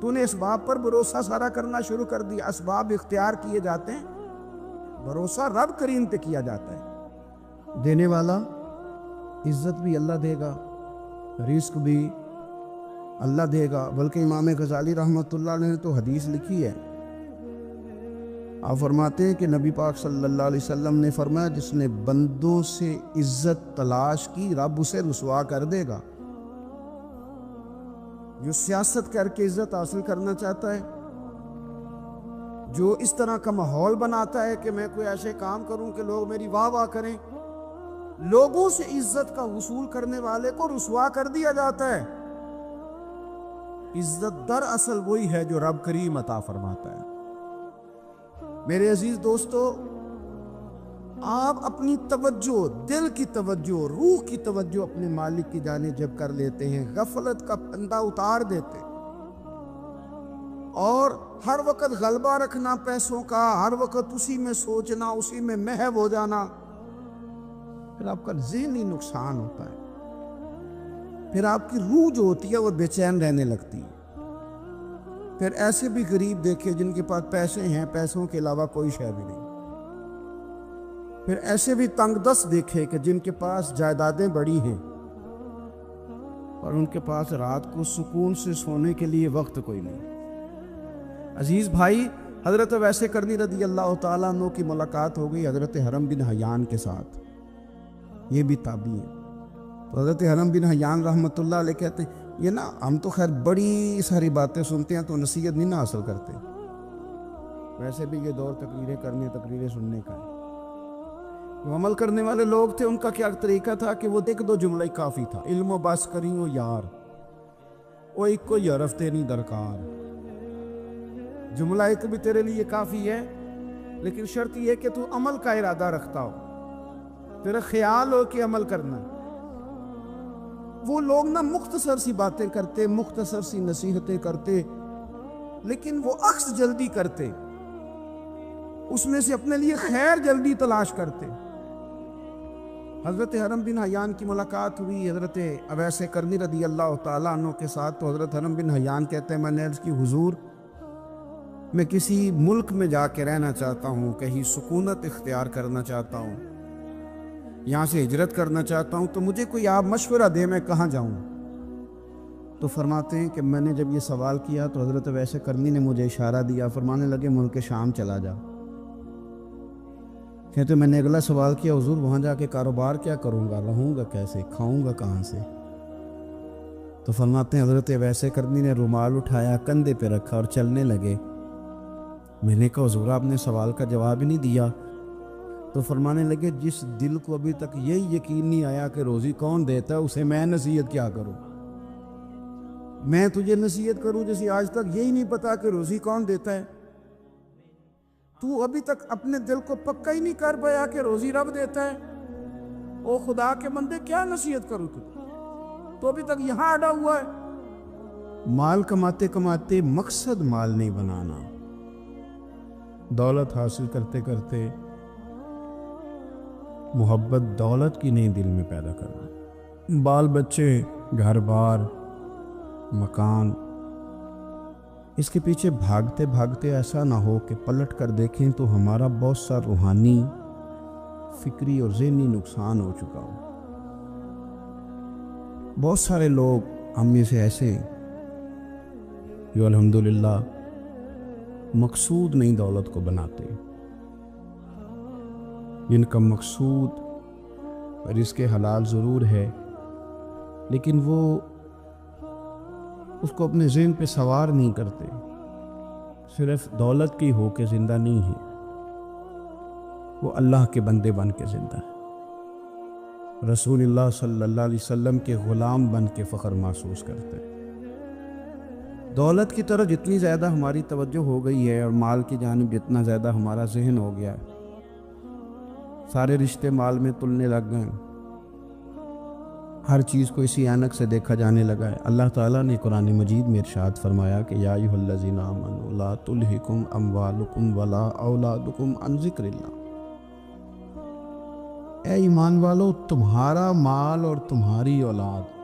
تو نے اسباب پر بھروسہ سارا کرنا شروع کر دیا. اسباب اختیار کیے جاتے ہیں, بھروسہ رب کریم پہ کیا جاتا ہے. دینے والا, عزت بھی اللہ دے گا, رزق بھی اللہ دے گا. بلکہ امام غزالی رحمۃ اللہ علیہ نے تو حدیث لکھی ہے, آپ فرماتے ہیں کہ نبی پاک صلی اللہ علیہ وسلم نے فرمایا جس نے بندوں سے عزت تلاش کی رب اسے رسوا کر دے گا. جو سیاست کر کے عزت حاصل کرنا چاہتا ہے, جو اس طرح کا ماحول بناتا ہے کہ میں کوئی ایسے کام کروں کہ لوگ میری واہ واہ کریں, لوگوں سے عزت کا حصول کرنے والے کو رسوا کر دیا جاتا ہے. عزت دراصل وہی ہے جو رب کریم عطا فرماتا ہے. میرے عزیز دوستو, آپ اپنی توجہ, دل کی توجہ, روح کی توجہ اپنے مالک کی جانب جب کر لیتے ہیں, غفلت کا پردہ اتار دیتے ہیں, اور ہر وقت غلبہ رکھنا پیسوں کا, ہر وقت اسی میں سوچنا, اسی میں محو ہو جانا, پھر آپ کا ذہنی نقصان ہوتا ہے. پھر آپ کی روح جو ہوتی ہے وہ بے چین رہنے لگتی ہے. پھر ایسے بھی غریب دیکھے جن کے پاس پیسے ہیں, پیسوں کے علاوہ کوئی شے بھی نہیں. پھر ایسے بھی تنگ دست دیکھے کہ جن کے پاس جائیدادیں بڑی ہیں اور ان کے پاس رات کو سکون سے سونے کے لیے وقت کوئی نہیں. عزیز بھائی, حضرت اویس قرنی رضی اللہ تعالیٰ عنہ کی ملاقات ہو گئی حضرت حرم بن حیان کے ساتھ. یہ بھی تابعی ہیں. تو حضرت حرم بن حیان رحمۃ اللہ علیہ کہتے ہیں یہ نا ہم تو خیر بڑی ساری باتیں سنتے ہیں تو نصیحت نہیں نہ حاصل کرتے. ویسے بھی یہ دور تقریریں کرنے, تقریریں سننے کا ہے. جو عمل کرنے والے لوگ تھے ان کا کیا طریقہ تھا کہ وہ ایک دو جملہ ہی کافی تھا. علم و بس کریوں یار, وہ ایک کوئی حرف تے نہیں درکار. جملہ ایک بھی تیرے لیے کافی ہے, لیکن شرط یہ کہ تو عمل کا ارادہ رکھتا ہو, تیرا خیال ہو کہ عمل کرنا. وہ لوگ نا مختصر سی باتیں کرتے, مختصر سی نصیحتیں کرتے, لیکن وہ عکس جلدی کرتے, اس میں سے اپنے لیے خیر جلدی تلاش کرتے. حضرت حرم بن حیان کی ملاقات ہوئی حضرت اویس قرنی رضی اللہ تعالیٰ عنہ کے ساتھ. تو حضرت حرم بن حیان کہتے ہیں میں نے عرض کی حضور میں کسی ملک میں جا کے رہنا چاہتا ہوں, کہیں سکونت اختیار کرنا چاہتا ہوں, یہاں سے ہجرت کرنا چاہتا ہوں, تو مجھے کوئی آپ مشورہ دے میں کہاں جاؤں. تو فرماتے ہیں کہ میں نے جب یہ سوال کیا تو حضرت اویس قرنی نے مجھے اشارہ دیا, فرمانے لگے ملک شام چلا جا. کہتے میں نے اگلا سوال کیا حضور وہاں جا کے کاروبار کیا کروں گا, رہوں گا کیسے, کھاؤں گا کہاں سے. تو فرماتے ہیں حضرت اویس قرنی نے رومال اٹھایا, کندھے پہ رکھا اور چلنے لگے. میں نے کہا حضور آپ نے سوال کا جواب ہی نہیں دیا. تو فرمانے لگے جس دل کو ابھی تک یہی یقین نہیں آیا کہ روزی کون دیتا ہے اسے میں نصیحت کیا کروں. میں تجھے نصیحت کروں جیسے آج تک یہی نہیں پتا کہ روزی کون دیتا ہے. تو ابھی تک اپنے دل کو پکا ہی نہیں کر پایا کہ روزی رب دیتا ہے. او خدا کے بندے کیا نصیحت کروں تو ابھی تک یہاں اڑا ہوا ہے. مال کماتے کماتے مقصد مال نہیں بنانا, دولت حاصل کرتے کرتے محبت دولت کی نہیں دل میں پیدا کرنا. بال بچے, گھر بار, مکان, اس کے پیچھے بھاگتے بھاگتے ایسا نہ ہو کہ پلٹ کر دیکھیں تو ہمارا بہت سا روحانی, فکری اور ذہنی نقصان ہو چکا ہو. بہت سارے لوگ ہم میں سے ایسے جو الحمدللہ مقصود نہیں دولت کو بناتے, جن کا مقصود رزق حلال ضرور ہے لیکن وہ اس کو اپنے ذہن پہ سوار نہیں کرتے, صرف دولت کی ہو کے زندہ نہیں ہے, وہ اللہ کے بندے بن کے زندہ ہے, رسول اللہ صلی اللہ علیہ وسلم کے غلام بن کے فخر محسوس کرتے ہیں. دولت کی طرف جتنی زیادہ ہماری توجہ ہو گئی ہے اور مال کی جانب جتنا زیادہ ہمارا ذہن ہو گیا ہے, سارے رشتے مال میں تلنے لگ گئے, ہر چیز کو اسی عینک سے دیکھا جانے لگا ہے. اللہ تعالیٰ نے قرآن مجید میں ارشاد فرمایا کہ یا ایھا الذین آمنوا لا تلہکم اموالکم ولا اولادکم عن ذکر اللہ. اے ایمان والو, تمہارا مال اور تمہاری اولاد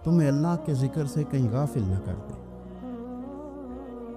تمہیں اللہ کے ذکر سے کہیں غافل نہ کر دے.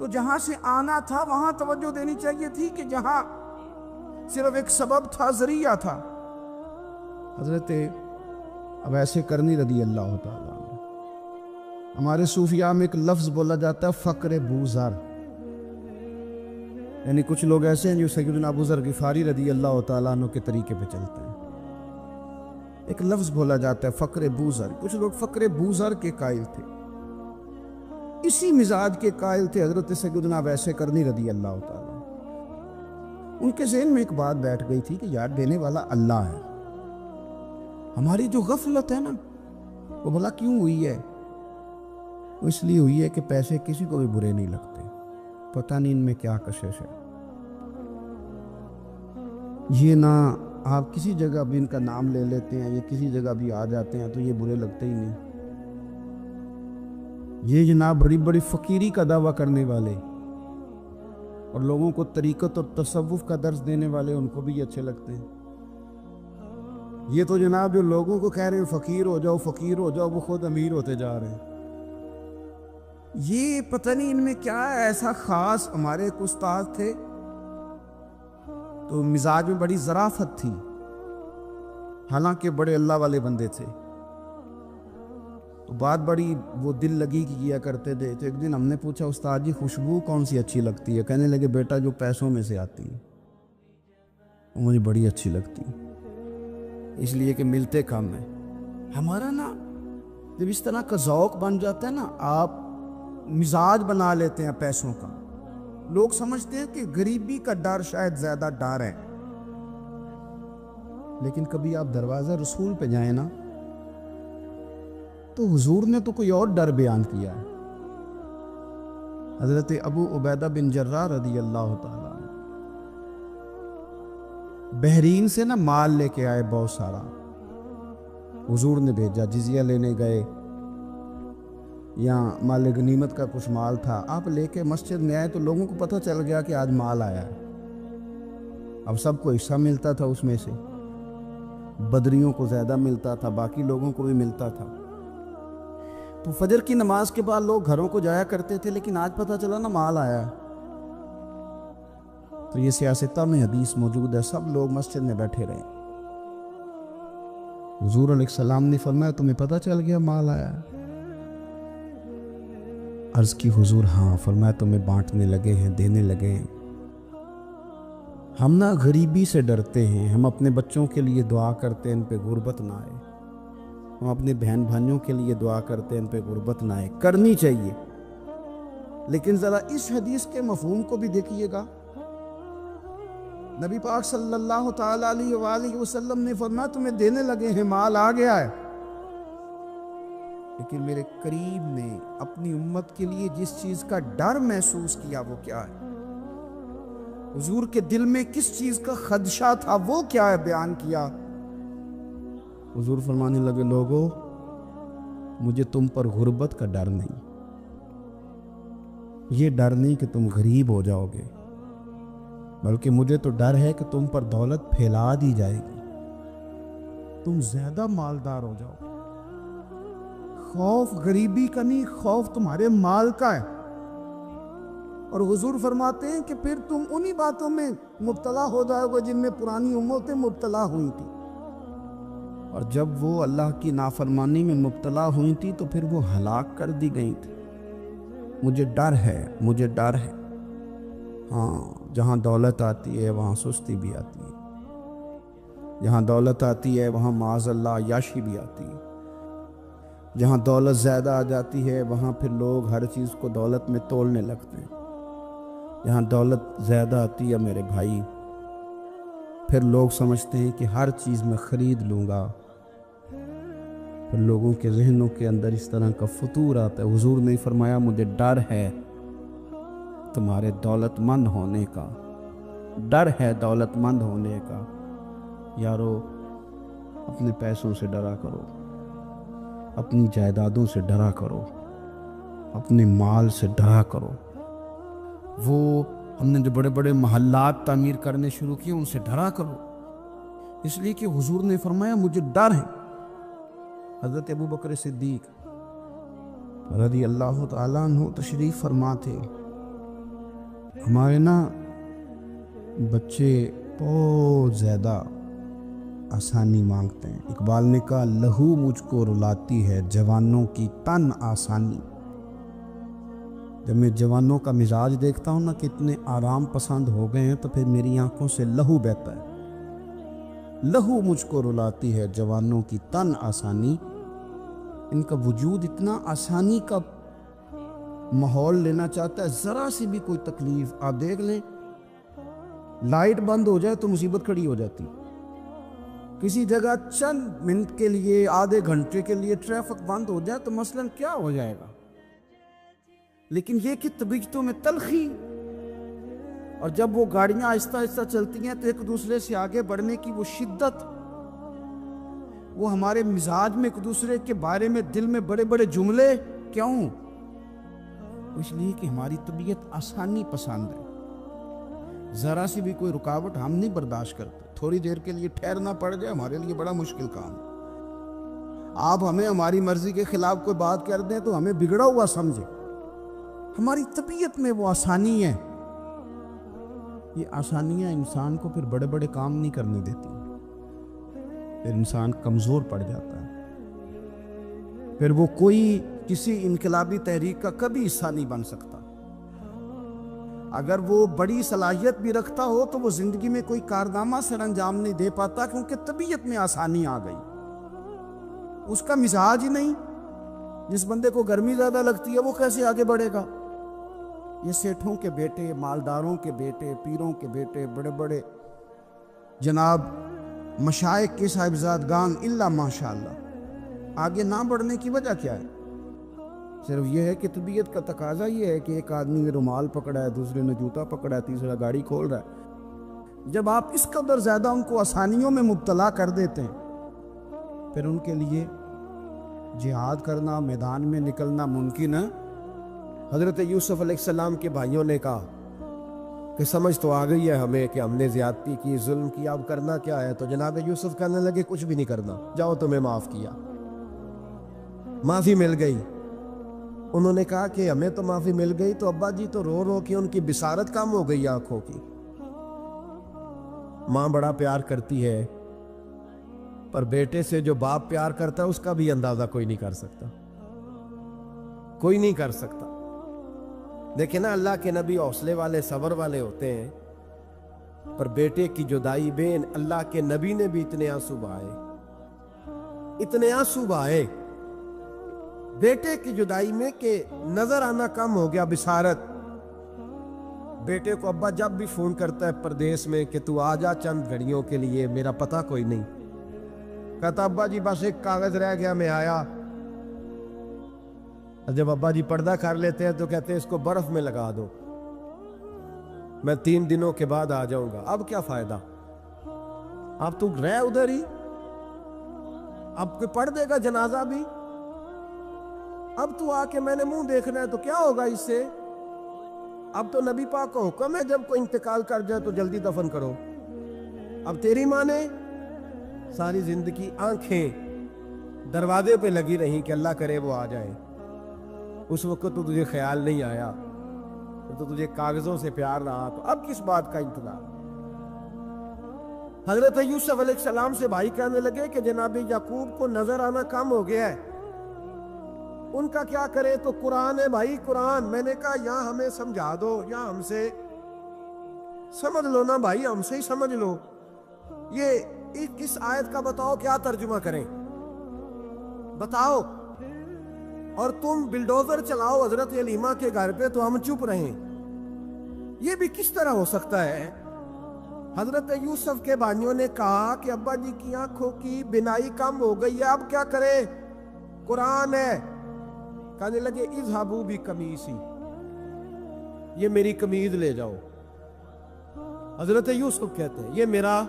تو جہاں سے آنا تھا وہاں توجہ دینی چاہیے تھی کہ جہاں صرف ایک سبب تھا، ذریعہ تھا۔ حضرت اویس کرنی رضی اللہ تعالیٰ عنہ، ہمارے صوفیاء میں ایک لفظ بولا جاتا ہے فقر بوذر، یعنی کچھ لوگ ایسے ہیں جو سیدنا ابو ذر غفاری رضی اللہ تعالیٰ عنہ کے طریقے پہ چلتے ہیں۔ ایک لفظ بولا جاتا ہے فقر بوذر، کچھ لوگ فقر بوذر کے قائل تھے، اسی مزاج کے قائل تھے حضرت سیدنا اویس کرنی رضی اللہ تعالیٰ۔ ان کے ذہن میں ایک بات بیٹھ گئی تھی کہ یار دینے والا اللہ ہے، ہماری جو غفلت ہے نا وہ بھلا کیوں ہوئی ہے؟ وہ اس لیے ہوئی ہے کہ پیسے کسی کو بھی برے نہیں لگتے، پتہ نہیں ان میں کیا کشش ہے۔ یہ نہ آپ کسی جگہ بھی ان کا نام لے لیتے ہیں، یہ کسی جگہ بھی آ جاتے ہیں تو یہ برے لگتے ہی نہیں۔ یہ جناب بڑی بڑی فقیری کا دعویٰ کرنے والے اور لوگوں کو طریقت اور تصوف کا درس دینے والے، ان کو بھی یہ اچھے لگتے ہیں۔ یہ تو جناب جو لوگوں کو کہہ رہے ہیں فقیر ہو جاؤ فقیر ہو جاؤ، وہ خود امیر ہوتے جا رہے ہیں۔ یہ پتہ نہیں ان میں کیا ہے ایسا خاص۔ ہمارے ایک استاد تھے تو مزاج میں بڑی ظرافت تھی، حالانکہ بڑے اللہ والے بندے تھے، تو بات بڑی وہ دل لگی کیا کرتے تھے۔ تو ایک دن ہم نے پوچھا استاد جی خوشبو کون سی اچھی لگتی ہے؟ کہنے لگے بیٹا جو پیسوں میں سے آتی ہے وہ مجھے بڑی اچھی لگتی ہے، اس لیے کہ ملتے کم ہیں۔ ہمارا نا جب اس طرح کا ذوق بن جاتا ہے نا، آپ مزاج بنا لیتے ہیں پیسوں کا، لوگ سمجھتے ہیں کہ غریبی کا ڈر شاید زیادہ ڈر ہے، لیکن کبھی آپ دروازہ رسول پہ جائیں نا تو حضور نے تو کوئی اور ڈر بیان کیا ہے۔ حضرت ابو عبیدہ بن جراح رضی اللہ تعالیٰ عنہ بحرین سے نا مال لے کے آئے بہت سارا، حضور نے بھیجا، جزیہ لینے گئے یا مال غنیمت کا کچھ مال تھا، آپ لے کے مسجد میں آئے تو لوگوں کو پتہ چل گیا کہ آج مال آیا ہے۔ اب سب کو حصہ ملتا تھا اس میں سے، بدریوں کو زیادہ ملتا تھا، باقی لوگوں کو بھی ملتا تھا۔ تو فجر کی نماز کے بعد لوگ گھروں کو جایا کرتے تھے، لیکن آج پتہ چلا نا مال آیا ہے۔ تو یہ سیاستہ میں حدیث موجود ہے، سب لوگ مسجد میں بیٹھے رہے۔ حضور علیہ السلام نے فرمایا تمہیں پتہ چل گیا مال آیا ہے؟ عرض کی حضور ہاں۔ فرمایا تمہیں بانٹنے لگے ہیں، دینے لگے ہیں۔ ہم نا غریبی سے ڈرتے ہیں، ہم اپنے بچوں کے لیے دعا کرتے ہیں ان پہ غربت نہ آئے، ہم اپنے بہن بھائیوں کے لیے دعا کرتے ہیں ان پہ غربت نہ آئے، کرنی چاہیے، لیکن ذرا اس حدیث کے مفہوم کو بھی دیکھیے گا۔ نبی پاک صلی اللہ تعالیٰ علیہ وآلہ وسلم نے فرمایا تمہیں دینے لگے ہیں، مال آ گیا ہے، لیکن میرے قریب نے اپنی امت کے لیے جس چیز کا ڈر محسوس کیا وہ کیا ہے؟ حضور کے دل میں کس چیز کا خدشہ تھا وہ کیا ہے بیان کیا۔ حضور فرمانے لگے لوگو مجھے تم پر غربت کا ڈر نہیں، یہ ڈر نہیں کہ تم غریب ہو جاؤ گے، بلکہ مجھے تو ڈر ہے کہ تم پر دولت پھیلا دی جائے گی، تم زیادہ مالدار ہو جاؤ۔ خوف غریبی کا نہیں، خوف تمہارے مال کا ہے۔ اور حضور فرماتے ہیں کہ پھر تم انہی باتوں میں مبتلا ہو جاؤ گے جن میں پرانی امتیں مبتلا ہوئی تھی، اور جب وہ اللہ کی نافرمانی میں مبتلا ہوئی تھی تو پھر وہ ہلاک کر دی گئی تھی۔ مجھے ڈر ہے، مجھے ڈر ہے۔ ہاں جہاں دولت آتی ہے وہاں سستی بھی آتی ہے، جہاں دولت آتی ہے وہاں معاذ اللہ عیاشی بھی آتی ہے، جہاں دولت زیادہ آ جاتی ہے وہاں پھر لوگ ہر چیز کو دولت میں تولنے لگتے ہیں۔ جہاں دولت زیادہ آتی ہے میرے بھائی پھر لوگ سمجھتے ہیں کہ ہر چیز میں خرید لوں گا، پھر لوگوں کے ذہنوں کے اندر اس طرح کا فطور آتا ہے۔ حضور نے فرمایا مجھے ڈر ہے تمہارے دولت مند ہونے کا، ڈر ہے دولت مند ہونے کا۔ یارو اپنے پیسوں سے ڈرا کرو، اپنی جائیدادوں سے ڈرا کرو، اپنے مال سے ڈرا کرو۔ وہ ہم نے جو بڑے بڑے محلات تعمیر کرنے شروع کیے ان سے ڈرا کرو، اس لیے کہ حضور نے فرمایا مجھے ڈر ہے۔ حضرت ابو بکر صدیق رضی اللہ تعالیٰ عنہ تشریف فرما تھے، ہمارے نا بچے بہت زیادہ آسانی مانگتے ہیں. اقبال نے کہا لہو مجھ کو رلاتی ہے جوانوں کی تن آسانی. جب میں جوانوں کا مزاج دیکھتا ہوں نا کہ اتنے آرام پسند ہو گئے ہیں تو پھر میری آنکھوں سے لہو بہتا ہے. لہو مجھ کو رلاتی ہے جوانوں کی تن آسانی. ان کا وجود اتنا آسانی کا ماحول لینا چاہتا ہے. ذرا سی بھی کوئی تکلیف آپ دیکھ لیں، لائٹ بند ہو جائے تو مصیبت کھڑی ہو جاتی. کسی جگہ چند منٹ کے لیے، آدھے گھنٹے کے لیے ٹریفک بند ہو جائے تو مثلاً کیا ہو جائے گا. لیکن یہ کہ طبیعتوں میں تلخی، اور جب وہ گاڑیاں آہستہ آہستہ چلتی ہیں تو ایک دوسرے سے آگے بڑھنے کی وہ شدت، وہ ہمارے مزاج میں ایک دوسرے کے بارے میں دل میں بڑے بڑے جملے. کیوں؟ اس لیے کہ ہماری طبیعت آسانی پسند ہے. ذرا سی بھی کوئی رکاوٹ ہم نہیں برداشت کرتے. تھوڑی دیر کے لیے ٹھہرنا پڑ جائے ہمارے لیے بڑا مشکل کام. آپ ہمیں ہماری مرضی کے خلاف کوئی بات کر دیں تو ہمیں بگڑا ہوا سمجھے. ہماری طبیعت میں وہ آسانی ہے. یہ آسانیاں انسان کو پھر بڑے بڑے کام نہیں کرنے دیتی. پھر انسان کمزور پڑ جاتا ہے. پھر وہ کوئی کسی انقلابی تحریک کا کبھی حصہ نہیں بن سکتا. اگر وہ بڑی صلاحیت بھی رکھتا ہو تو وہ زندگی میں کوئی کارنامہ سر انجام نہیں دے پاتا، کیونکہ طبیعت میں آسانی آ گئی. اس کا مزاج ہی نہیں. جس بندے کو گرمی زیادہ لگتی ہے وہ کیسے آگے بڑھے گا؟ یہ سیٹھوں کے بیٹے، مالداروں کے بیٹے، پیروں کے بیٹے، بڑے بڑے جناب مشائخ کے صاحبزادگان، الا ماشاءاللہ، آگے نہ بڑھنے کی وجہ کیا ہے؟ صرف یہ ہے کہ طبیعت کا تقاضا یہ ہے کہ ایک آدمی نے رومال پکڑا ہے، دوسرے نے جوتا پکڑا ہے، تیسرا گاڑی کھول رہا ہے. جب آپ اس قدر زیادہ ان کو آسانیوں میں مبتلا کر دیتے ہیں، پھر ان کے لیے جہاد کرنا، میدان میں نکلنا ممکن ہے. حضرت یوسف علیہ السلام کے بھائیوں نے کہا کہ سمجھ تو آ گئی ہے ہمیں کہ ہم نے زیادتی کی، ظلم کیا، اب کرنا کیا ہے؟ تو جناب یوسف کہنے لگے کچھ بھی نہیں کرنا، جاؤ تمہیں معاف کیا. معافی مل گئی. انہوں نے کہا کہ ہمیں تو معافی مل گئی، تو ابا جی تو رو رو کے ان کی بصارت کم ہو گئی آنکھوں کی. ماں بڑا پیار کرتی ہے، پر بیٹے سے جو باپ پیار کرتا ہے اس کا بھی اندازہ کوئی نہیں کر سکتا. کوئی نہیں کر سکتا. دیکھیں نا، اللہ کے نبی حوصلے والے، صبر والے ہوتے ہیں، پر بیٹے کی جدائی بین اللہ کے نبی نے بھی اتنے آنسو بہائے، اتنے آنسو بہائے بیٹے کی جدائی میں کہ نظر آنا کم ہو گیا. بصارت. بیٹے کو ابا جب بھی فون کرتا ہے پردیس میں کہ تو آ جا چند گھڑیوں کے لیے، میرا پتہ کوئی نہیں. کہتا ابا جی بس ایک کاغذ رہ گیا، میں آیا. جب ابا جی پردہ کر لیتے ہیں تو کہتے ہیں اس کو برف میں لگا دو، میں 3 دنوں کے بعد آ جاؤں گا. اب کیا فائدہ؟ اب تو رہ ادھر ہی، اب کوئی پڑھ دے گا جنازہ بھی. اب تو آ کے میں نے منہ دیکھنا ہے تو کیا ہوگا اس سے؟ اب تو نبی پاک کا حکم ہے جب کوئی انتقال کر جائے تو جلدی دفن کرو. اب تیری ماں نے ساری زندگی آنکھیں دروازے پہ لگی رہیں کہ اللہ کرے وہ آ جائے. اس وقت تو تجھے خیال نہیں آیا، تو تجھے کاغذوں سے پیار رہا، تو اب کس بات کا انتظار؟ حضرت یوسف علیہ السلام سے بھائی کہنے لگے کہ جناب یعقوب کو نظر آنا کم ہو گیا ہے، ان کا کیا کرے؟ تو قرآن ہے بھائی، قرآن. میں نے کہا یا ہمیں سمجھا دو یا ہم سے سمجھ لو نا بھائی، ہم سے ہی سمجھ لو. یہ کس آیت کا بتاؤ، کیا ترجمہ کریں بتاؤ. اور تم بلڈوزر چلاؤ حضرت علیمہ کے گھر پہ تو ہم چپ رہیں. یہ بھی کس طرح ہو سکتا ہے؟ حضرت یوسف کے بھائیوں نے کہا کہ ابا جی کی آنکھوں کی بینائی کم ہو گئی ہے، اب کیا کرے؟ قرآن ہے. کہنے لگے اذهبوا بقمیصی، یہ میری قمیض لے جاؤ. حضرت یوسف کہتے ہیں یہ میرا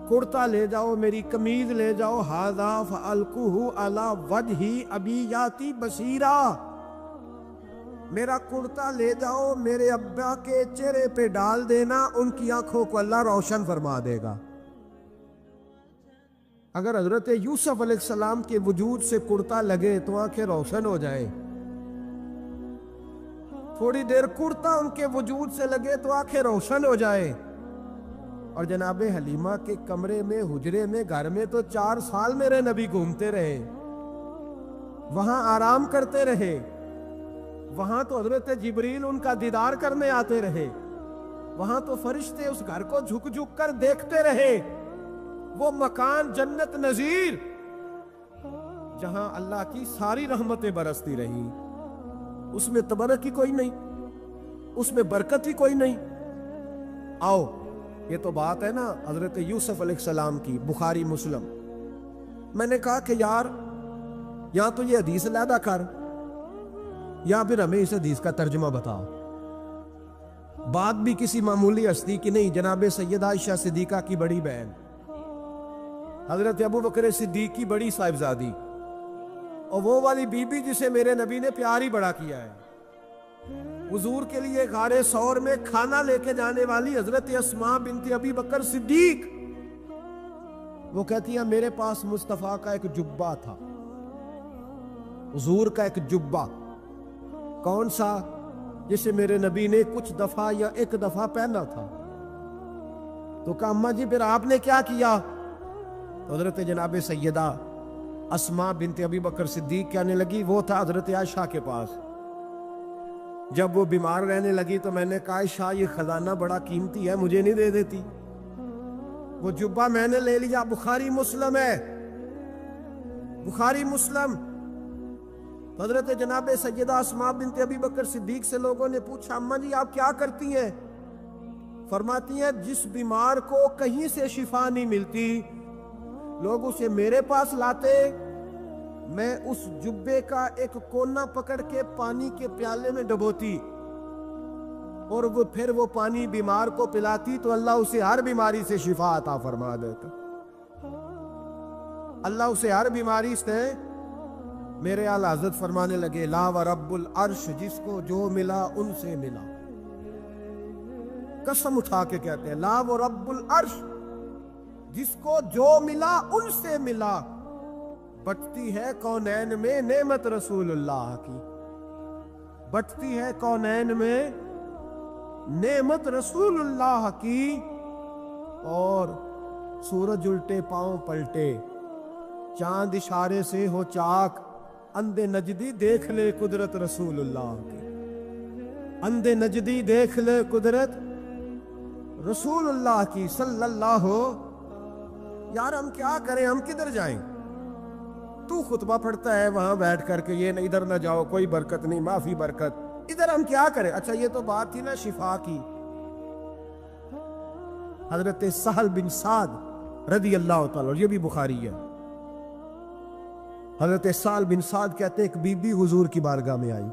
کرتا لے جاؤ، میری قمیض لے جاؤ. ھذا فألقوہ علی وجہ ابی یاتی بصیرا، میرا کرتا لے جاؤ، میرے ابا کے چہرے پہ ڈال دینا، ان کی آنکھوں کو اللہ روشن فرما دے گا. اگر حضرت یوسف علیہ السلام کے وجود سے کرتا لگے تو آنکھیں روشن ہو جائیں. تھوڑی دیر کرتا ان کے وجود سے لگے تو آنکھیں روشن ہو جائے. اور جناب حلیمہ کے کمرے میں، حجرے میں، گھر میں تو 4 سال میرے نبی گھومتے رہے، وہاں آرام کرتے رہے، وہاں تو حضرت جبریل ان کا دیدار کرنے آتے رہے، وہاں تو فرشتے اس گھر کو جھک جھک کر دیکھتے رہے. وہ مکان جنت نظیر جہاں اللہ کی ساری رحمتیں برستی رہی، اس میں تبرک ہی کوئی نہیں، اس میں برکت ہی کوئی نہیں. آؤ، یہ تو بات ہے نا حضرت یوسف علیہ السلام کی، بخاری مسلم. میں نے کہا کہ یار یا تو یہ حدیث علیحدہ کر یا پھر ہمیں اس حدیث کا ترجمہ بتاؤ. بات بھی کسی معمولی ہستی کی نہیں، جناب سیدہ عائشہ صدیقہ کی بڑی بہن، حضرت ابو بکر صدیق کی بڑی صاحبزادی، اور وہ والی بی بی جسے میرے نبی نے پیار ہی بڑا کیا ہے. حضور کے لیے غار ثور میں کھانا لے کے جانے والی حضرت اسماء بنت ابی بکر صدیق، وہ کہتی ہیں میرے پاس مصطفیٰ کا ایک جبہ تھا، حضور کا ایک جبہ. کون سا؟ جسے میرے نبی نے کچھ دفعہ یا ایک دفعہ پہنا تھا. تو کہا اماں جی پھر آپ نے کیا کیا؟ تو حضرت جناب سیدہ اسماء بنت ابی بکر صدیق کہنے لگی وہ تھا حضرت عائشہ کے پاس. جب وہ بیمار رہنے لگی تو میں نے کہا عائشہ یہ خزانہ بڑا قیمتی ہے، مجھے نہیں دے دیتی؟ وہ جبہ میں نے لے لیا. بخاری مسلم ہے، بخاری مسلم. حضرت جناب سیدہ اسماء بنت ابی بکر صدیق سے لوگوں نے پوچھا اماں جی آپ کیا کرتی ہیں؟ فرماتی ہیں جس بیمار کو کہیں سے شفا نہیں ملتی لوگ اسے میرے پاس لاتے، میں اس جبے کا ایک کونا پکڑ کے پانی کے پیالے میں ڈبوتی اور وہ پھر وہ پانی بیمار کو پلاتی تو اللہ اسے ہر بیماری سے شفا عطا فرما دیتا. اللہ اسے ہر بیماری سے. میرے اعلیٰ حضرت فرمانے لگے لا و رب العرش جس کو جو ملا ان سے ملا. قسم اٹھا کے کہتے ہیں لا و رب العرش جس کو جو ملا ان سے ملا. بٹتی ہے کونین میں نعمت رسول اللہ کی، بٹتی ہے کونین میں نعمت رسول اللہ کی. اور سورج الٹے پاؤں پلٹے، چاند اشارے سے ہو چاک، اندھے نجدی دیکھ لے قدرت رسول اللہ کی. اندھے نجدی دیکھ لے قدرت رسول اللہ کی صلی اللہ ہو. یار ہم کیا کریں، ہم کدھر جائیں؟ تو خطبہ پڑھتا ہے وہاں بیٹھ کر کے یہ ادھر نہ جاؤ، کوئی برکت نہیں، معافی برکت. ادھر ہم کیا کریں؟ اچھا یہ تو بات تھی نا شفا کی. حضرت سہل بن سعد رضی اللہ تعالیٰ، یہ بھی بخاری ہے. حضرت سہل بن سعد کہتے ہیں ایک بی بی حضور کی بارگاہ میں آئی،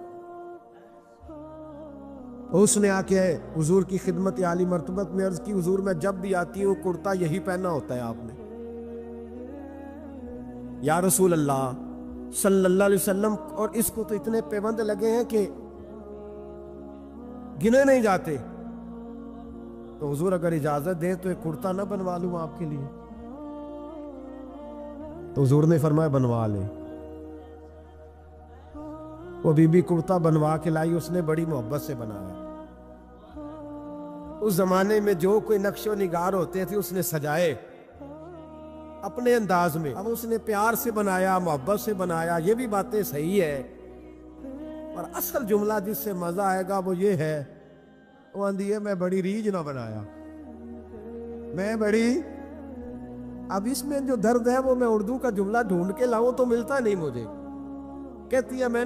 اس نے آ کے حضور کی خدمت عالی مرتبت میں عرض کی حضور میں جب بھی آتی ہوں کرتا یہی پہنا ہوتا ہے آپ نے. یا رسول اللہ صلی اللہ علیہ وسلم، اور اس کو تو اتنے پیوند لگے ہیں کہ گنے نہیں جاتے. تو حضور اگر اجازت دیں تو ایک کرتا نہ بنوا لوں آپ کے لیے؟ تو حضور نے فرمایا بنوا لے. وہ بی بی کرتا بنوا کے لائی، اس نے بڑی محبت سے بنایا. اس زمانے میں جو کوئی نقش و نگار ہوتے تھے اس نے سجائے اپنے انداز میں. اب اس نے پیار سے بنایا، محبت سے بنایا، یہ بھی باتیں صحیح ہے. اور اصل جملہ جس سے مزہ آئے گا وہ یہ ہے، وہ آندھی ہے میں بڑی ریج نہ بنایا، میں بڑی. اب اس میں جو درد ہے وہ میں اردو کا جملہ ڈھونڈ کے لاؤں تو ملتا نہیں مجھے. کہتی ہے میں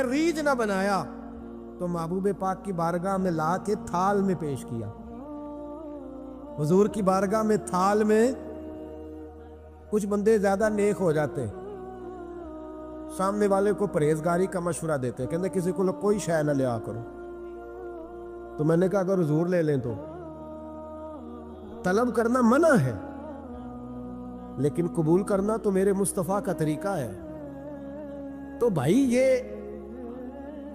ریج نہ بنایا. تو محبوب پاک کی بارگاہ میں لا کے تھال میں پیش کیا. حضور کی بارگاہ میں تھال میں. کچھ بندے زیادہ نیک ہو جاتے، سامنے والے کو پرہیزگاری کا مشورہ دیتے، کہتے کسی کو کوئی شے نہ لیا کرو. تو میں نے کہا اگر حضور لے لیں تو طلب کرنا منع ہے، لیکن قبول کرنا تو میرے مصطفیٰ کا طریقہ ہے. تو بھائی یہ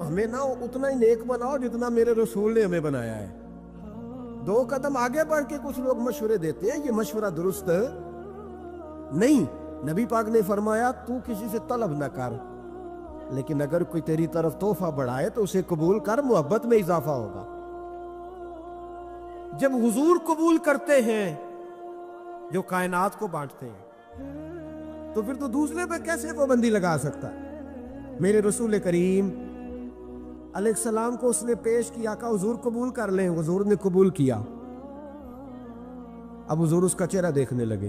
ہمیں نہ اتنا ہی نیک بناؤ جتنا میرے رسول نے ہمیں بنایا ہے. 2 قدم آگے بڑھ کے کچھ لوگ مشورے دیتے ہیں، یہ مشورہ درست نہیں. نبی پاک نے فرمایا تو کسی سے طلب نہ کر، لیکن اگر کوئی تیری طرف تحفہ بڑھائے تو اسے قبول کر، محبت میں اضافہ ہوگا۔ جب حضور قبول کرتے ہیں جو کائنات کو بانٹتے ہیں، تو پھر تو دوسرے پہ کیسے پابندی لگا سکتا ہے؟ میرے رسول کریم علیہ السلام کو اس نے پیش کیا کہ حضور قبول کر لیں، حضور نے قبول کیا۔ اب حضور اس کا چہرہ دیکھنے لگے،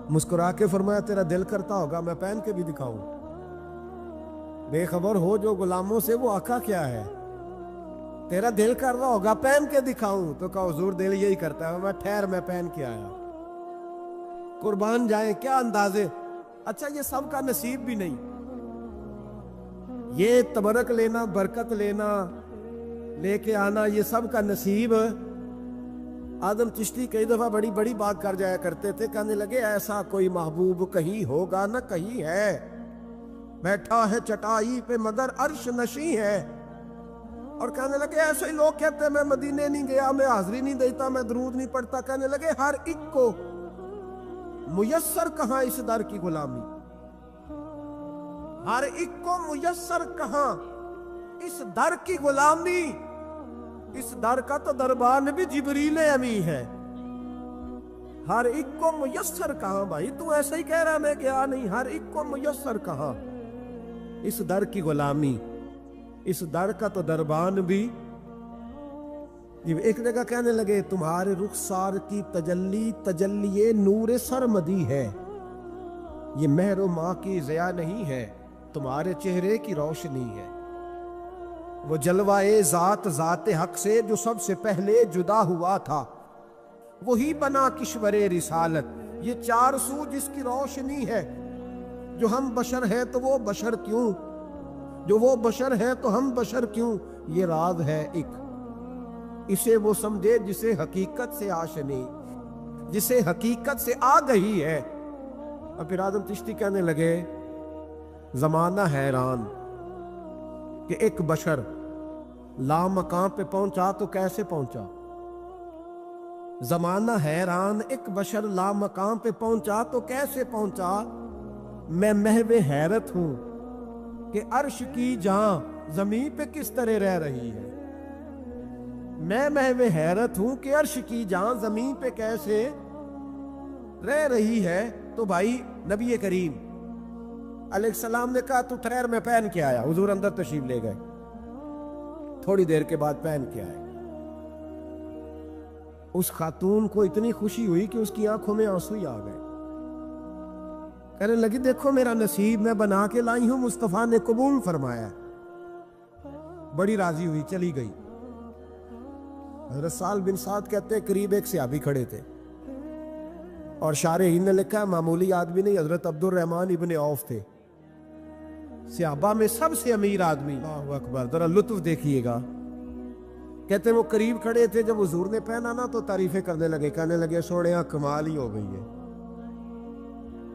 مسکرا کے فرمایا تیرا دل کرتا ہوگا میں پہن کے بھی دکھاؤں؟ بے خبر ہو جو غلاموں سے وہ آقا کیا ہے، تیرا دل کر رہا ہوگا پہن کے دکھاؤں؟ تو کہا حضور دل یہی کرتا ہے، میں ٹھہر میں پہن کے آیا، قربان جائیں کیا اندازے۔ اچھا یہ سب کا نصیب بھی نہیں، یہ تبرک لینا، برکت لینا، لے کے آنا، یہ سب کا نصیب۔ آدم چشتی کئی دفعہ بڑی بڑی بات کر جایا کرتے تھے، کہنے لگے ایسا کوئی محبوب کہیں ہوگا نہ کہیں ہے، بیٹھا ہے چٹائی پہ مگر عرش نشیں ہے۔ اور کہنے لگے ایسے ہی لوگ کہتے ہیں میں مدینے نہیں گیا، میں حاضری نہیں دیتا، میں درود نہیں پڑھتا۔ کہنے لگے ہر ایک کو میسر کہاں اس در کی غلامی، ہر ایک کو میسر کہاں اس در کی غلامی۔ اس در کا تو دربان بھی جبریل امی ہے، ہر ایک کو میسر کہاں۔ بھائی تو ایسا ہی کہہ رہا میں گیا نہیں، ہر ایک کو میسر کہاں اس در کی غلامی، اس در کا تو دربان بھی۔ ایک جگہ کہنے لگے تمہارے رخسار کی تجلی تجلی نور سرمدی ہے، یہ مہر و ماں کی ضیاء نہیں ہے، تمہارے چہرے کی روشنی ہے۔ وہ جلوہ ذات ذات حق سے جو سب سے پہلے جدا ہوا تھا، وہی بنا کشور رسالت، یہ چار سو جس کی روشنی ہے۔ جو ہم بشر ہیں تو وہ بشر کیوں، جو وہ بشر ہے تو ہم بشر کیوں، یہ راز ہے ایک، اسے وہ سمجھے جسے حقیقت سے آشنی، جسے حقیقت سے آ گئی ہے۔ اور پھر آدم چشتی کہنے لگے زمانہ حیران کہ ایک بشر لامکان پہ پہنچا تو کیسے پہنچا، زمانہ حیران ایک بشر لامکان پہ پہنچا تو کیسے پہنچا۔ میں محو حیرت ہوں کہ عرش کی جان زمین پہ کس طرح رہ رہی ہے، میں محو حیرت ہوں کہ عرش کی جان زمین پہ کیسے رہ رہی ہے۔ تو بھائی نبی کریم علیہ السلام نے کہا تو ٹھہر میں پہن کے آیا، حضور اندر تشریف لے گئے، تھوڑی دیر کے بعد پہن کے آئے۔ اس خاتون کو اتنی خوشی ہوئی کہ اس کی آنکھوں میں آنسو ہی آ گئے، کہنے لگی دیکھو میرا نصیب میں بنا کے لائی ہوں، مصطفیٰ نے قبول فرمایا۔ بڑی راضی ہوئی، چلی گئی۔ حضرت سہل بن سعد کہتے ہیں قریب ایک صحابی کھڑے تھے، اور شارحین نے لکھا ہے معمولی آدمی نہیں، حضرت عبد الرحمن ابن عوف تھے، صحابہ میں سب سے امیر آدمی۔ اللہ اکبر، ذرا لطف دیکھیے گا۔ کہتے ہیں وہ قریب کھڑے تھے، جب حضور نے پہنا نا تو تعریفیں کرنے لگے، کہنے لگے سوڑیاں کمال ہی ہو گئی ہے،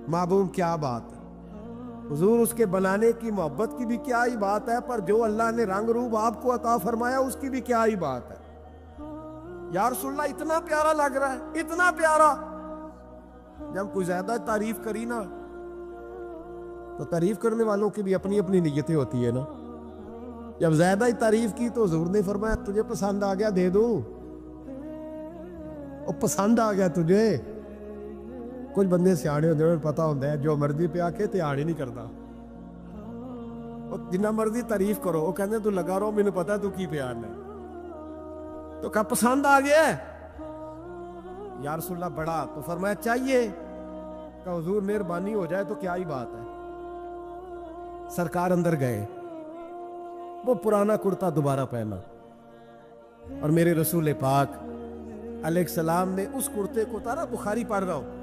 معبوم کیا بات ہے، حضور اس کے بنانے کی محبت کی بھی کیا ہی بات ہے، پر جو اللہ نے رنگ روپ آپ کو عطا فرمایا اس کی بھی کیا ہی بات ہے۔ یا رسول اللہ اتنا پیارا لگ رہا ہے، اتنا پیارا۔ جب کوئی زیادہ تعریف کری نا تو تعریف کرنے والوں کی بھی اپنی اپنی نیتیں ہوتی ہے نا۔ جب زیادہ ہی تعریف کی تو حضور نے فرمایا تجھے پسند آ گیا دے دوں، اور پسند آ گیا تجھے۔ کچھ بندے سیاڑے ہوتے ہیں، پتا ہوتا ہے جو مرضی پہ آ کے تیاڑی نہیں کرتا، جنہ مرضی تعریف کرو وہ کہتے تو لگا رہو مجھے پتا تو کی پیار ہے، تو کہا پسند آ گیا یا رسول اللہ بڑا، تو فرمایا چاہیے، کہ حضور مہربانی ہو جائے تو کیا ہی بات ہے۔ سرکار اندر گئے، وہ پرانا کرتا دوبارہ پہنا، اور میرے رسول پاک علیہ السلام نے اس کرتے کو اتارا، بخاری پڑھ رہا ہوں،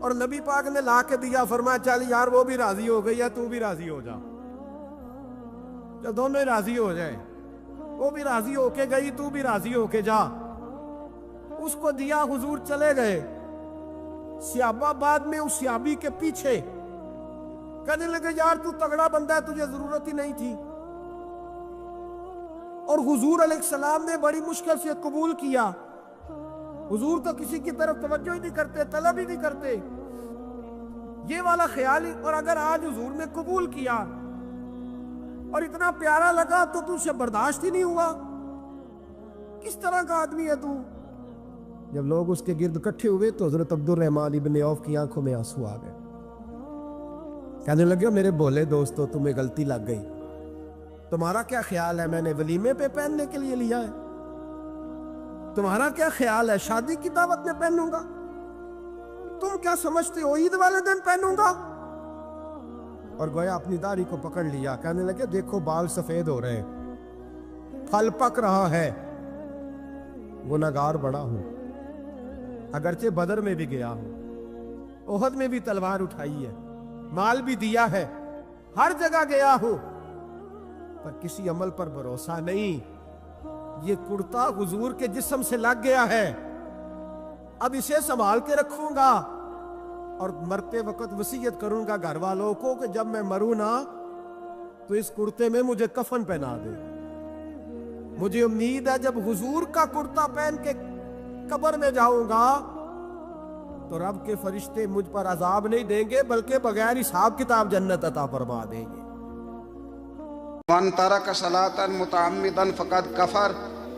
اور نبی پاک نے لا کے دیا، فرمایا چل یار وہ بھی راضی ہو گئی ہے تو بھی راضی ہو جا، جب دونوں ہی راضی ہو جائے، وہ بھی راضی ہو کے گئی تو بھی راضی ہو کے جا۔ اس کو دیا، حضور چلے گئے۔ صحابہ بعد میں اس صحابی کے پیچھے کہنے لگے یار تو تگڑا بندہ ہے، تجھے ضرورت ہی نہیں تھی۔ اور حضور علیہ السلام نے بڑی مشکل سے قبول کیا۔ حضور تو کسی کی طرف توجہ ہی نہیں کرتے، طلب ہی نہیں کرتے، یہ والا خیال ہی. اور اگر آج حضور نے قبول کیا اور اتنا پیارا لگا تو تجھ سے برداشت ہی نہیں ہوا. کس طرح کا آدمی ہے تو؟ جب لوگ اس کے گرد اکٹھے ہوئے تو حضرت عبد الرحمن ابن عوف کی آنکھوں میں آنسو آ گئے. کہنے لگے میرے بھولے دوستو تمہیں غلطی لگ گئی. تمہارا کیا خیال ہے میں نے ولیمے پہ پہننے کے لیے لیا ہے؟ تمہارا کیا خیال ہے شادی کی دعوت میں پہنوں گا؟ تم کیا سمجھتے ہو عید والے دن پہنوں گا؟ اور گویا اپنی داڑھی کو پکڑ لیا. کہنے لگے دیکھو بال سفید ہو رہے ہیں، پھل پک رہا ہے. گنہگار بڑا ہوں، اگرچہ بدر میں بھی گیا ہوں، احد میں بھی تلوار اٹھائی ہے، مال بھی دیا ہے، ہر جگہ گیا ہوں، پر کسی عمل پر بھروسہ نہیں. یہ کرتا حضور کے جسم سے لگ گیا ہے، اب اسے سنبھال کے رکھوں گا اور مرتے وقت وصیت کروں گا گھر والوں کو کہ جب میں مروں نا تو اس کرتے میں مجھے کفن پہنا دے. مجھے امید ہے جب حضور کا کرتا پہن کے قبر میں جاؤں گا تو رب کے فرشتے مجھ پر عذاب نہیں دیں گے بلکہ بغیر حساب کتاب جنت عطا فرما دیں گے. من ترک صلاۃ متعمدا فقد کفر.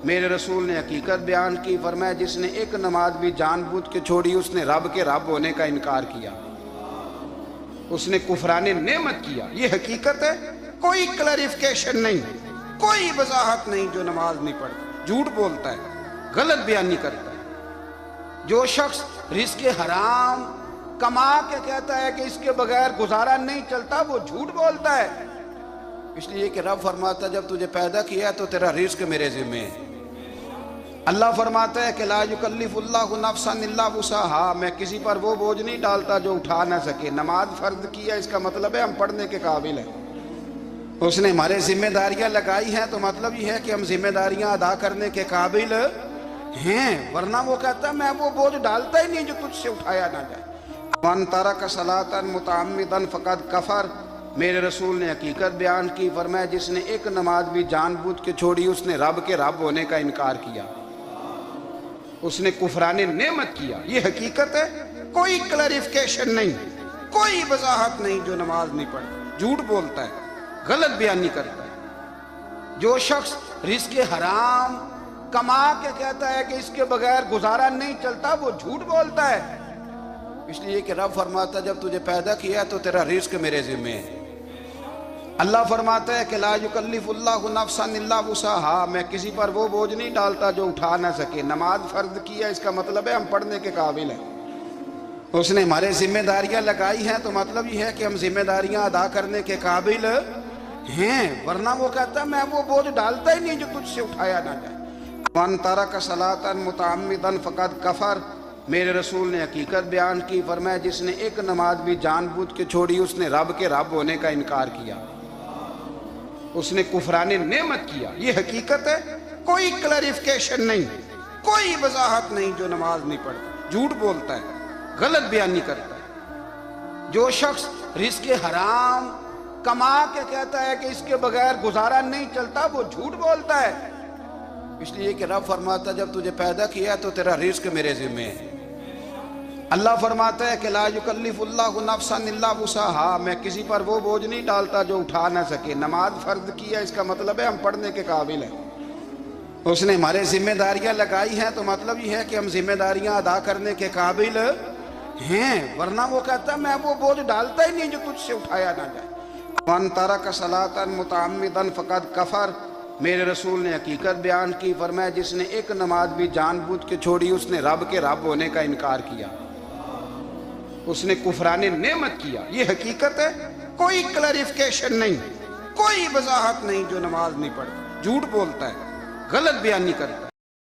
میرے رسول نے حقیقت بیان کی، فرمایا جس نے ایک نماز بھی جان بوجھ کے چھوڑی اس نے رب کے رب ہونے کا انکار کیا، اس نے کفران نعمت کیا. یہ حقیقت ہے، کوئی کلیریفیکیشن نہیں، کوئی وضاحت نہیں. جو نماز نہیں پڑھتا جھوٹ بولتا ہے، غلط بیانی کرتا ہے. جو شخص رزق حرام کما کے کہتا ہے کہ اس کے بغیر گزارا نہیں چلتا وہ جھوٹ بولتا ہے. اس لیے کہ رب فرماتا ہے جب تجھے پیدا کیا تو تیرا رزق میرے ذمہ ہے. اللہ فرماتا ہے کہ لا یکلف اللہ نفسا الا وسعہا، میں کسی پر وہ بوجھ نہیں ڈالتا جو اٹھا نہ سکے. نماز فرض کیا اس کا مطلب ہے ہم پڑھنے کے قابل ہیں. اس نے ہمارے ذمہ داریاں لگائی ہیں تو مطلب یہ ہے کہ ہم ذمہ داریاں ادا کرنے کے قابل ہیں، ورنہ وہ کہتا ہے میں وہ بوجھ ڈالتا ہی نہیں جو تجھ سے اٹھایا نہ جائے. من ترک صلاۃ متعمدا فقد کفر. میرے رسول نے حقیقت بیان کی، فرمایا جس نے ایک نماز بھی جان بوجھ کے چھوڑی اس نے رب کے رب ہونے کا انکار کیا، اس نے کفران نعمت کیا. یہ حقیقت ہے، کوئی کلیریفیکیشن نہیں، کوئی وضاحت نہیں. جو نماز نہیں پڑھتا جھوٹ بولتا ہے، غلط بیانی کرتا ہے. جو شخص رزق حرام کما کے کہتا ہے کہ اس کے بغیر گزارا نہیں چلتا وہ جھوٹ بولتا ہے. اس لیے کہ رب فرماتا ہے جب تجھے پیدا کیا تو تیرا رزق میرے ذمہ ہے. اللہ فرماتا ہے کہ لا یکلف اللہ نفسا الا وسعہا، میں کسی پر وہ بوجھ نہیں ڈالتا جو اٹھا نہ سکے. نماز فرض کیا اس کا مطلب ہے ہم پڑھنے کے قابل ہیں. اس نے ہمارے ذمہ داریاں لگائی ہیں تو مطلب یہ ہے کہ ہم ذمہ داریاں ادا کرنے کے قابل ہیں، ورنہ وہ کہتا ہے میں وہ بوجھ ڈالتا ہی نہیں جو تجھ سے اٹھایا نہ جائے. من ترک صلاۃ متعمدا فقد کفر. میرے رسول نے حقیقت بیان کی، فرمایا جس نے ایک نماز بھی جان بوجھ کے چھوڑی اس نے رب کے رب ہونے کا انکار کیا، اس نے کفران نعمت کیا. یہ حقیقت ہے، کوئی کلیریفیکیشن نہیں، کوئی وضاحت نہیں. جو نماز نہیں پڑھتا جھوٹ بولتا ہے، غلط بیانی کرتا ہے. جو شخص رزق حرام کما کے کہتا ہے کہ اس کے بغیر گزارا نہیں چلتا وہ جھوٹ بولتا ہے. اس لیے کہ رب فرماتا ہے جب تجھے پیدا کیا تو تیرا رزق میرے ذمہ ہے. اللہ فرماتا ہے کہ لا یکلف اللہ نفسا الا وسعہا، میں کسی پر وہ بوجھ نہیں ڈالتا جو اٹھا نہ سکے. نماز فرض کیا اس کا مطلب ہے ہم پڑھنے کے قابل ہیں. اس نے ہمارے ذمہ داریاں لگائی ہیں تو مطلب یہ ہے کہ ہم ذمہ داریاں ادا کرنے کے قابل ہیں، ورنہ وہ کہتا ہے میں وہ بوجھ ڈالتا ہی نہیں جو تجھ سے اٹھایا نہ جائے. من ترک صلاۃ متعمدا فقد کفر. میرے رسول نے حقیقت بیان کی، فرمایا جس نے ایک نماز بھی جان بوجھ کے چھوڑی اس نے رب کے رب ہونے کا انکار کیا، اس نے کفران نعمت کیا. یہ حقیقت ہے، کوئی کلیریفیکیشن نہیں، کوئی وضاحت نہیں. جو نماز نہیں پڑھتا جھوٹ بولتا ہے، غلط بیانی کرتا ہے.